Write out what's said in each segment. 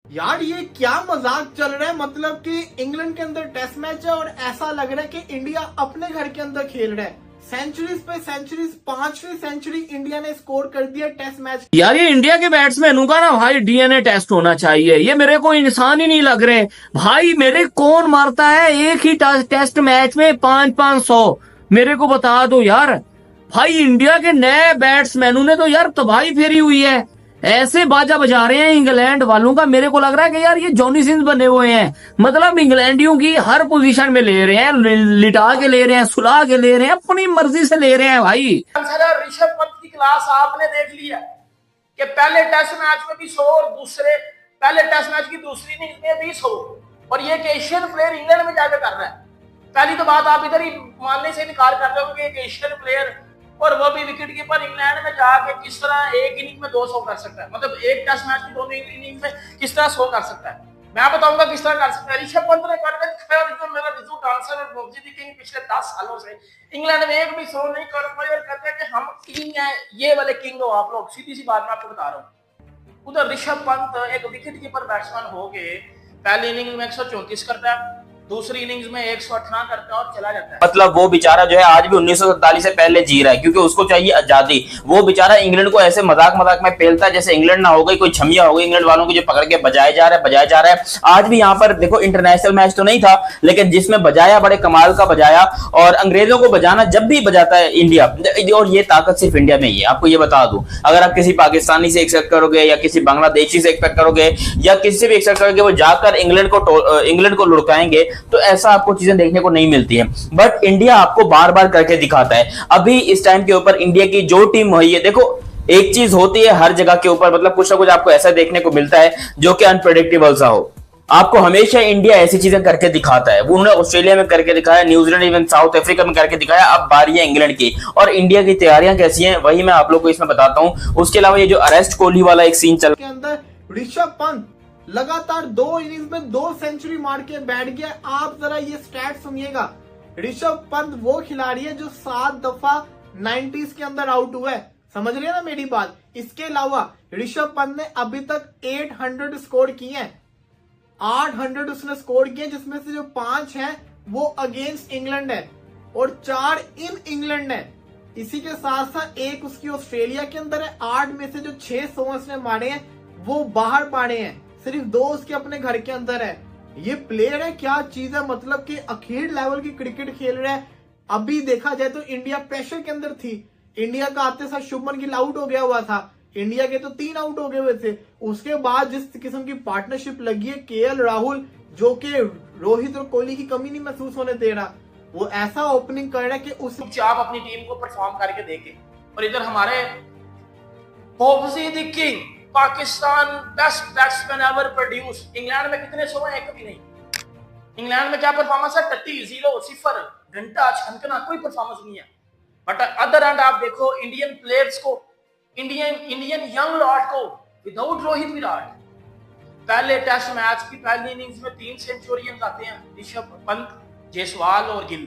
यार ये क्या मजाक चल रहा है। मतलब कि इंग्लैंड के अंदर टेस्ट मैच है और ऐसा लग रहा है कि इंडिया अपने घर के अंदर खेल रहा है। सेंचुरीज पे सेंचुरीज, 5वीं सेंचुरी इंडिया ने स्कोर कर दिया टेस्ट मैच। यार ये इंडिया के बैट्समैनों का ना भाई डीएनए टेस्ट होना चाहिए। ये मेरे को इंसान ही नहीं लग रहे भाई। मेरे कौन मारता है एक ही टेस्ट मैच में 500-500? मेरे को बता दो यार। भाई इंडिया के नए बैट्समैनों ने तो यार तबाही फेरी हुई है। ऐसे बाजा बजा रहे हैं इंग्लैंड वालों का। मेरे को लग रहा है कि यार ये जॉनी सिंस बने हुए हैं। मतलब इंग्लैंडियों की हर पोजीशन में ले रहे हैं, लिटा के ले रहे हैं, सुला के ले रहे हैं, अपनी मर्जी से ले रहे हैं भाई। ऋषभ पंत की क्लास आपने देख लिया कि पहले टेस्ट मैच में भी 100 और पहले टेस्ट मैच की दूसरी इनिंग में भी 100, और ये एशियन प्लेयर इंग्लैंड में जाकर कर रहा है। पहली तो बात आप इधर ही मानने से इनकार कर रहे हो कि एक एशियन प्लेयर और वो भी विकेट कीपर इंग्लैंड में जाके किस तरह एक इनिंग में 200 कर सकता है। मतलब एक टेस्ट मैच की दोनों इनिंग में किस तरह 100 कर सकता है, मैं बताऊंगा किस तरह कर सकता है। ऋषभ पंत ने कर दिखाया। और जो मेरा रिजल्ट आंसर है मोदी दी किंग पिछले 10 सालों से इंग्लैंड में एक भी 100 नहीं कर पाए और कहते हैं कि हम किंग हैं। ये वाले किंग हो आप लोग। सीधी सी बात मैं आपको बता रहा हूँ। उधर ऋषभ पंत एक विकेट कीपर बैट्समैन हो के पहली इनिंग में 134 करता है, दूसरी इनिंग्स में 118 करता है और चला जाता है। मतलब वो बेचारा जो है आज भी 1947 से पहले जी रहा है, क्योंकि उसको चाहिए आजादी। वो बेचारा इंग्लैंड को ऐसे मजाक मजाक में पेलता है जैसे इंग्लैंड ना हो गई, कोई छमिया हो गई इंग्लैंड वालों की जो पकड़ के बजाया जा रहा है। आज भी यहाँ पर देखो इंटरनेशनल मैच तो नहीं था, लेकिन जिसमें बजाया बड़े कमाल का बजाया। और अंग्रेजों को बजाना जब भी बजाता है इंडिया, और ये ताकत सिर्फ इंडिया में ही है। आपको ये बता दूं, अगर आप किसी पाकिस्तानी से एक्सपेक्ट करोगे या किसी बांग्लादेशी से एक्सपेक्ट करोगे या किसी से भी एक्सपेक्ट करोगे वो जाकर इंग्लैंड को लुढ़काएंगे, तो ऐसा आपको चीजें देखने को नहीं मिलती है। बट इंडिया आपको बार बार करके दिखाता है। अभी इस टाइम के ऊपर इंडिया की जो टीम हुई है, देखो एक चीज होती है हर जगह के ऊपर, मतलब कुछ ना कुछ आपको ऐसा देखने को मिलता है जो कि अनप्रेडिक्टेबल सा हो। आपको हमेशा इंडिया ऐसी चीजें करके दिखाता है। वो उन्होंने ऑस्ट्रेलिया में करके दिखाया, न्यूजीलैंड, इवन साउथ अफ्रीका में करके दिखाया। अब बारी है इंग्लैंड की। और इंडिया की तैयारियां कैसी हैं वही मैं आप लोग को इसमें बताता हूं। उसके अलावा ये जो अरेस्ट कोहली वाला एक सीन चल के अंदर ऋषभ पंत लगातार 2 इनिंग्स में 2 सेंचुरी मार के बैठ गया। आप जरा ये स्टैट सुनिएगा। ऋषभ पंत वो खिलाड़ी है जो 7 दफा 90s के अंदर आउट हुआ है। समझ रहे हैं ना मेरी बात। इसके अलावा ऋषभ पंत ने अभी तक 800 स्कोर किए हैं। 800 उसने स्कोर किए, जिसमें से जो 5 हैं वो अगेंस्ट इंग्लैंड है और 4 इन इंग्लैंड है। इसी के साथ साथ एक उसकी ऑस्ट्रेलिया के अंदर है। 8 में से जो 600 उसने मारे हैं वो बाहर मारे हैं, सिर्फ 2 उसके अपने घर के अंदर है। ये प्लेयर है क्या चीज है। मतलब कि अखीर लेवल की क्रिकेट खेल रहा है। अभी देखा जाए तो इंडिया प्रेशर के अंदर थी। इंडिया का आते साथ शुभमन गिल आउट हो गया हुआ था। इंडिया के तो 3 आउट हो गए हुए थे। उसके बाद जिस किस्म की पार्टनरशिप लगी है केएल राहुल, जो कि रोहित और कोहली की कमी नहीं महसूस होने दे रहा, वो ऐसा ओपनिंग कर रहा है कि उस आप अपनी टीम को परफॉर्म करके देखे। और इधर हमारे Modi the king Pakistan best batsman ever produce. England में कितने 100 हैं? एक भी नहीं। इंग्लैंड में क्या परफॉर्मेंस है? 30, 0, 0, घंटा छनकना, कोई परफॉर्मेंस नहीं है। बट अदर एंड आप देखो इंडियन प्लेयर्स को, इंडियन यंग लॉट को विदाउट रोहित विराट। पहले टेस्ट मैच की पहली इनिंग्स में 3 सेंचुरियन आते हैं ऋषभ पंत, जायसवाल और गिल।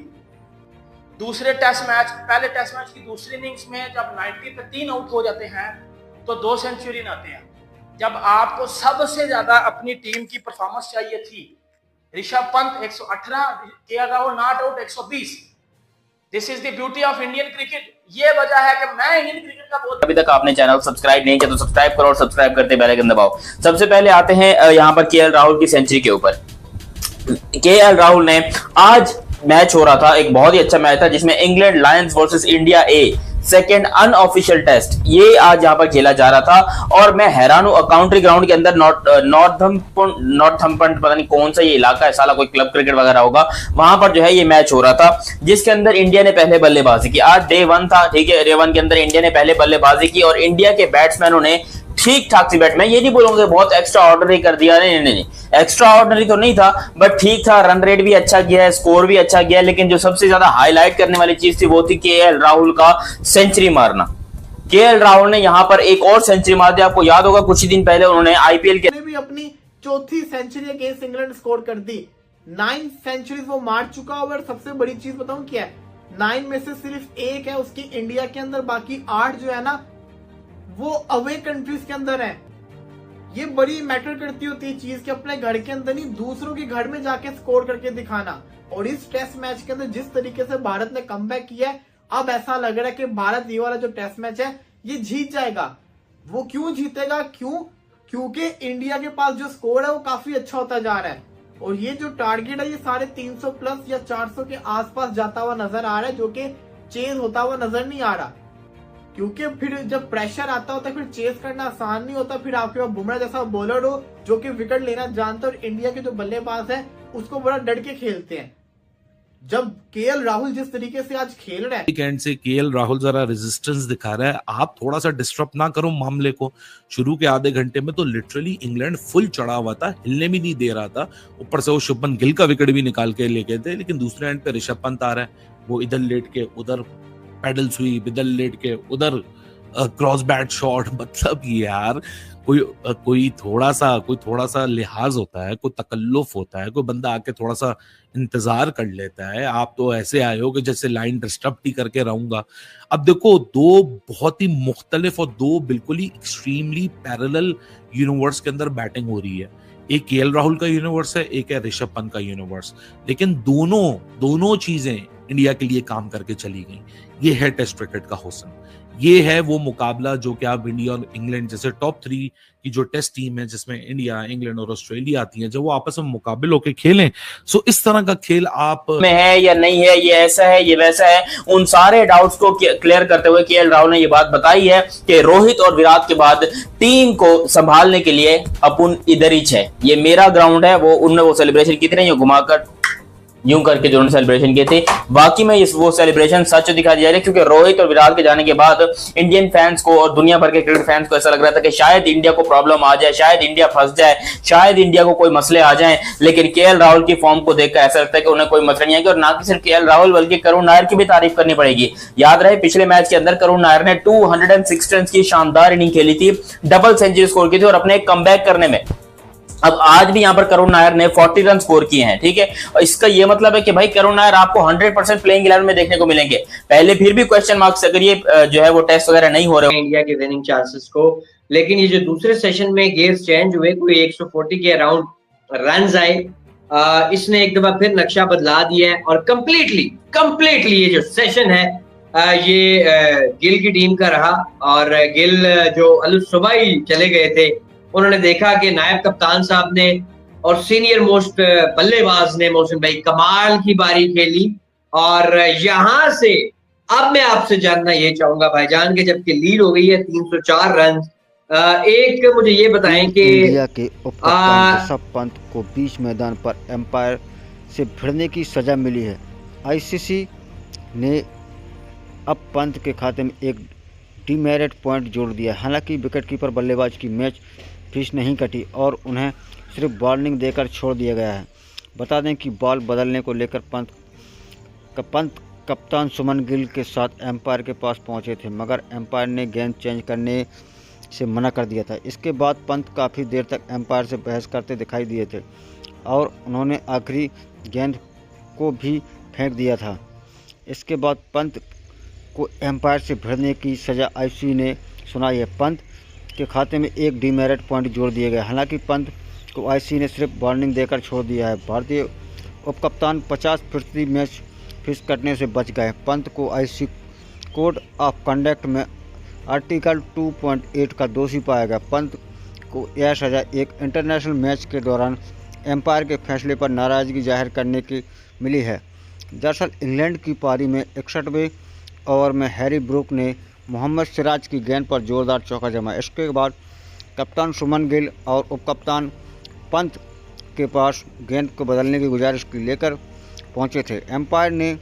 दूसरे टेस्ट मैच, पहले टेस्ट मैच की दूसरी इनिंग्स में जब 90 पे 3 आउट हो जाते हैं तो 2 सेंचुरी आते हैं। जब आपको सबसे ज्यादा अपनी टीम की परफॉर्मेंस चाहिए थी, Rishabh Pant 118, KL Rahul not out 120। This is the beauty of Indian cricket. ये वजह है कि मैं इंडियन क्रिकेट का बहुत। अभी तक आपने चैनल सब्सक्राइब नहीं किया तो सब्सक्राइब करो और सब्सक्राइब करते बेल आइकन दबाओ। सबसे पहले आते हैं यहाँ पर केएल राहुल की सेंचुरी के ऊपर। केएल राहुल ने आज मैच हो रहा था, एक बहुत ही अच्छा मैच था जिसमें इंग्लैंड लायंस वर्सेस इंडिया ए सेकेंड अनऑफिशियल टेस्ट ये आज यहाँ पर खेला जा रहा था। और मैं हैरान हूँ, काउंट्री ग्राउंड के अंदर नॉर्थम्पटन पता नहीं कौन सा ये इलाका है, साला कोई क्लब क्रिकेट वगैरह होगा, वहां पर जो है ये मैच हो रहा था जिसके अंदर इंडिया ने पहले बल्लेबाजी की। आज डे 1 था, ठीक है। डे 1 के अंदर इंडिया ने पहले बल्लेबाजी की और इंडिया के बैट्समैनों ने ठीक ठाक सी बैट, मैं ये नहीं बोलूंगा बहुत एक्स्ट्रा ऑर्डिनरी कर दिया, नहीं, एक्स्ट्रा ऑर्डिनरी तो नहीं था बट ठीक था। रन रेट भी अच्छा किया है, स्कोर भी अच्छा किया है, लेकिन जो सबसे ज्यादा हाईलाइट करने वाली चीज थी वो थी केएल राहुल का सेंचुरी मारना। केएल राहुल ने यहां पर एक और सेंचुरी मार दी। आपको याद होगा कुछ ही दिन पहले उन्होंने आईपीएल के भी अपनी 4थी सेंचुरी अगेंस्ट इंग्लैंड स्कोर कर दी। 9 सेंचुरीज वो मार चुका है। और सबसे बड़ी चीज बताऊं क्या है, 9 में से सिर्फ 1 है उसकी इंडिया के अंदर, बाकी 8 जो है ना वो अवे कंट्रीज के अंदर है। ये बड़ी मैटर करती होती है चीज कि अपने घर के अंदर नहीं दूसरों के घर में जाके स्कोर करके दिखाना। और इस टेस्ट मैच के अंदर जिस तरीके से भारत ने कमबैक किया है, अब ऐसा लग रहा है कि भारत ये वाला जो टेस्ट मैच है ये जीत जाएगा। वो क्यों जीतेगा? क्योंकि इंडिया के पास जो स्कोर है वो काफी अच्छा होता जा रहा है और ये जो टारगेट है ये 350 प्लस या 400 के आसपास जाता हुआ नजर आ रहा है, जो कि चेज होता हुआ नजर नहीं आ रहा। क्योंकि फिर जब प्रेशर आता होता है फिर चेस करना आसान नहीं होता। फिर आपके पास बुमराह जैसा बॉलर हो जो कि विकेट लेना जानता है और इंडिया के जो बल्लेबाज है उसको बड़ा डर के खेलते हैं। जब केएल राहुल जिस तरीके से आज खेल रहा है, एंड से केएल राहुल जरा रेजिस्टेंस दिखा रहा है, आप थोड़ा सा डिस्टर्ब ना करो मामले को। शुरू के आधे घंटे में तो लिटरली इंग्लैंड फुल चढ़ा हुआ था, हिलने भी नहीं दे रहा था। ऊपर से वो शुभमन गिल का विकेट भी निकाल के लेके थे, लेकिन दूसरे एंड पे ऋषभ पंत आ रहा है, वो इधर लेट के उधर पैडल स्वीप, इधर लेट के उधर क्रॉस बैट शॉट। मतलब यार कोई थोड़ा सा लिहाज होता है, कोई तकल्लुफ होता है, कोई बंदा आके थोड़ा सा इंतजार कर लेता है। आप तो ऐसे आए हो कि जैसे लाइन डिस्टर्ब ही करके रहूंगा। अब देखो, दो बहुत ही मुख्तलिफ और दो बिल्कुल ही एक्सट्रीमली पैरेलल यूनिवर्स के अंदर बैटिंग हो रही है। एक केएल राहुल का यूनिवर्स है, एक है ऋषभ पंत का यूनिवर्स, लेकिन दोनों चीजें इंडिया के लिए काम करके चली गई। ये है टेस्ट क्रिकेट का हुस्न, ये है वो मुकाबला जो कि आप इंडिया और इंग्लैंड जैसे टॉप 3 की जो टेस्ट टीम है जिसमें इंडिया, इंग्लैंड और ऑस्ट्रेलिया आती है, जब वो आपस में मुकाबले होकर खेलें। सो इस तरह का खेल आप में है या नहीं है, ये ऐसा है ये वैसा है, उन सारे डाउट्स को क्लियर करते हुए केएल राहुल ने ये बात बताई है कि रोहित और विराट के बाद टीम को संभालने के लिए अपन इधर ही है, ये मेरा ग्राउंड है। वो उन्होंने वो सेलिब्रेशन की थी, घुमाकर यूं करके जो उन्होंने सेलिब्रेशन किए थे, बाकी में वो सेलिब्रेशन सच दिखा दिया है। क्योंकि रोहित और विराट के जाने के बाद इंडियन फैंस को और दुनिया भर के क्रिकेट फैंस को ऐसा लग रहा था कि शायद इंडिया को प्रॉब्लम आ जाए, शायद इंडिया फंस जाए, शायद इंडिया को कोई मसले आ जाएं। लेकिन केएल राहुल की फॉर्म को देखकर ऐसा लगता है कि उन्हें कोई मसला नहीं आएगा। और ना कि सिर्फ केएल राहुल बल्कि करुण नायर की भी तारीफ करनी पड़ेगी। याद रहे पिछले मैच के अंदर करुण नायर ने 206 रन की शानदार इनिंग खेली थी, डबल सेंचुरी स्कोर की थी और अपने कमबैक करने में अब आज भी यहां पर करुण नायर ने 40 रन स्कोर किए हैं। ठीक है, और इसका ये मतलब है कि भाई करुण नायर आपको 100% प्लेइंग 11 में देखने को मिलेंगे। पहले फिर भी क्वेश्चन मार्क्स अगर ये जो है वो टेस्ट वगैरह नहीं हो रहे इंडिया के विनिंग चांसेस को, लेकिन ये जो दूसरे सेशन में गेयर्स चेंज हुए, कोई 140 के अराउंड रन आए, इसने एक दफा फिर नक्शा बदला दिया है और कंप्लीटली ये जो सेशन है ये गिल की टीम का रहा। और गिल जो अल सुबह ही चले गए थे, उन्होंने देखा कि नायब कप्तान साहब ने और सीनियर मोस्ट बल्लेबाज ने मोहसिन भाई कमाल की बारी खेली। और यहां से अब मैं आपसे जानना ये चाहूंगा भाईजान के जबकि लीड हो गई है 304 रन, एक मुझे ये बताएं कि इंडिया के उपकप्तान ऋषभ पंत को बीच मैदान पर एम्पायर से भिड़ने की सजा मिली है। आईसीसी ने अब पंत के खाते में एक डीमेरिट पॉइंट जोड़ दिया। हालांकि विकेटकीपर बल्लेबाज की मैच फीस नहीं कटी और उन्हें सिर्फ वार्निंग देकर छोड़ दिया गया है। बता दें कि बॉल बदलने को लेकर पंत कप्तान सुमन गिल के साथ एम्पायर के पास पहुंचे थे, मगर एम्पायर ने गेंद चेंज करने से मना कर दिया था। इसके बाद पंत काफ़ी देर तक एम्पायर से बहस करते दिखाई दिए थे और उन्होंने आखिरी गेंद को भी फेंक दिया था। इसके बाद पंत को एम्पायर से भिड़ने की सज़ा आईसीसी ने सुनाई है। पंत के खाते में एक डीमेरिट पॉइंट जोड़ दिए गए। हालांकि पंत को आईसीसी ने सिर्फ वार्निंग देकर छोड़ दिया है। भारतीय उपकप्तान 50% मैच फीस कटने से बच गए। पंत को आईसीसी कोड ऑफ कंडक्ट में आर्टिकल 2.8 का दोषी पाया गया। पंत को यह सजा एक इंटरनेशनल मैच के दौरान एम्पायर के फैसले पर नाराज़गी जाहिर करने की मिली है। दरअसल इंग्लैंड की पारी में 61वें ओवर में हैरी ब्रूक ने मोहम्मद सिराज की गेंद पर जोरदार चौका जमाया। इसके बाद कप्तान सुमन गिल और उपकप्तान पंत के पास गेंद को बदलने की गुजारिश लेकर पहुंचे थे। एम्पायर ने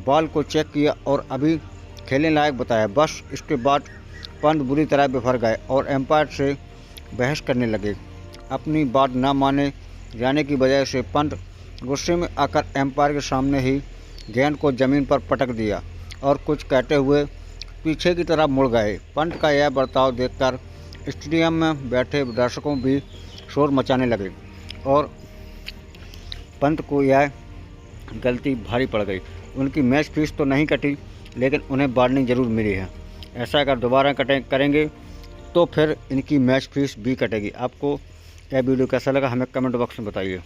बॉल को चेक किया और अभी खेलने लायक बताया। बस इसके बाद पंत बुरी तरह बिफर गए और एम्पायर से बहस करने लगे। अपनी बात न माने जाने की वजह से पंत गुस्से में आकर एम्पायर के सामने ही गेंद को ज़मीन पर पटक दिया और कुछ कहते हुए पीछे की तरफ मुड़ गए। पंत का यह बर्ताव देखकर स्टेडियम में बैठे दर्शकों भी शोर मचाने लगे और पंत को यह गलती भारी पड़ गई। उनकी मैच फीस तो नहीं कटी, लेकिन उन्हें वार्निंग जरूर मिली है। ऐसा अगर दोबारा करेंगे तो फिर इनकी मैच फीस भी कटेगी। आपको यह वीडियो कैसा लगा हमें कमेंट बॉक्स में बताइए।